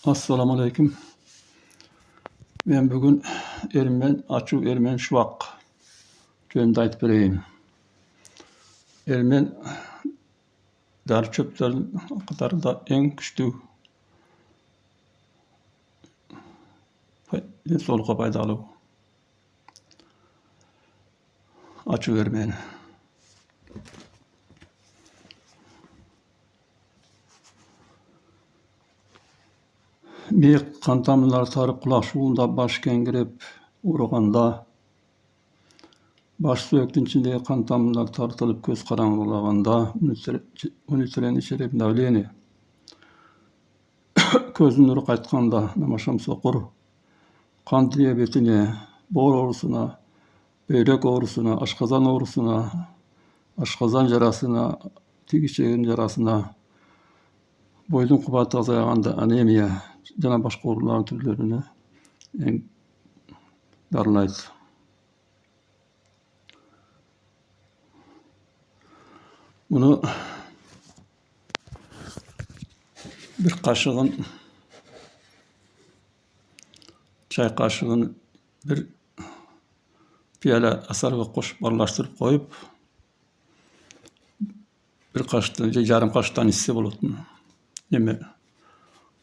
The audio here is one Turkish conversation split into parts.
Assalamu aleyküm. Ben bugün Ermen şuwak jönünde aýtyp bereyim. Ermen dary çöplerinin katarynda en güçlü densolukka paýdaly açyk ermen. Miyek kan tamyrlary taryp kulak şuwunda baş keňgerip uruganda, baş süýekdin içindäki kan tamyrlary tartylyp göz garaňlyganda, ünitlen içeri dawleny, gözüň nuru gaýtkanda, namaşam sokur, kan diabetine, bor ogrusyna, böýrek ogrusuna, aşgazan ogrusuna, aşgazan jarasyna, tigiçegin jarasyna, boýdun kubaty azaýganda anemiýa jana başga ogrularryň türlerine darlaýdy. Bunu bir kaşığın, çay kaşığın bir piyala asarga koşup aralashtyryp koyup, bir kaşıktan, yarım kaşıktan isse bolat. Neme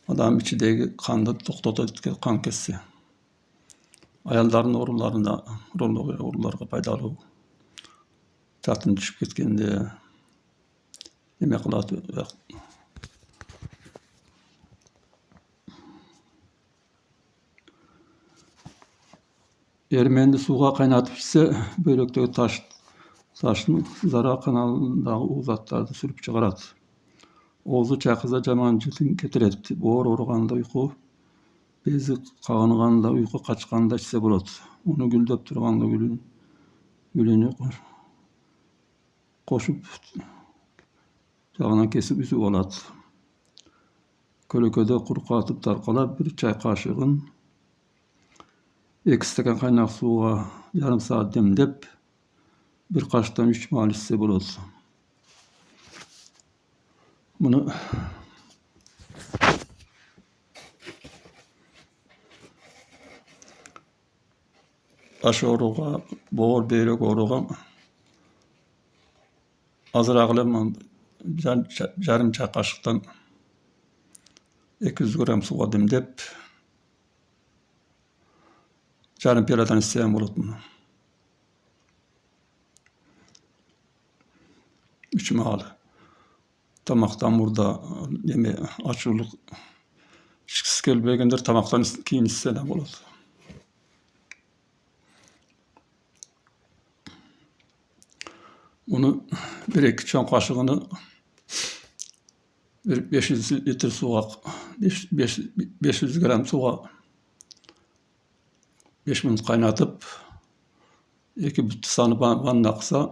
adam içindäki kandy toktatyp kan kesse. Ayaldaryň ogrularga paýdaly. Tatyn düşüp ketkende neme kılat? Ermendi suwga kaýnatyp içse, böýrekdegi taşyň zara kanalyndagy uzatlary sürüp çygarat. Oğuzu çakyza jaman jytyn getiret. Bor uruganda uyku, bezi kaganganda, uyku kaçkanda içse bolat. Onu güldep turganda gülüni koşup jagынан kesip üsüp bolat. Köleköde kurkatyp tarkalap bir çay kaşığın 2 stekan kaynak suwga yarım saat demlep, bir kaşıktan 3 mal içse bolat. Bunu baş ogruga, bor beýrek ogruga azyrak jarym çay kaşykdan 200 gram suwga demlep, jarym piyaladan içsem bolat bunu. 3 mal. Tamaktan burada neme açylyk içgisi gelbegenler tamaktan keyin içse de bolat. Bunu 1-2 çoň kaşygyny bir 500 litr suwga, 500 gram suwga 5 minut kaynatyp, 2 tutsany banna aksa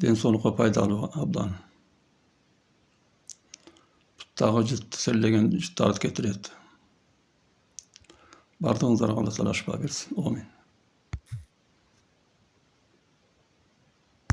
densolukka paýdaly abdan. Tagy jytdy sellegen jytary getiret. Bardygyňyza Allah taala şifa bersin. Amin.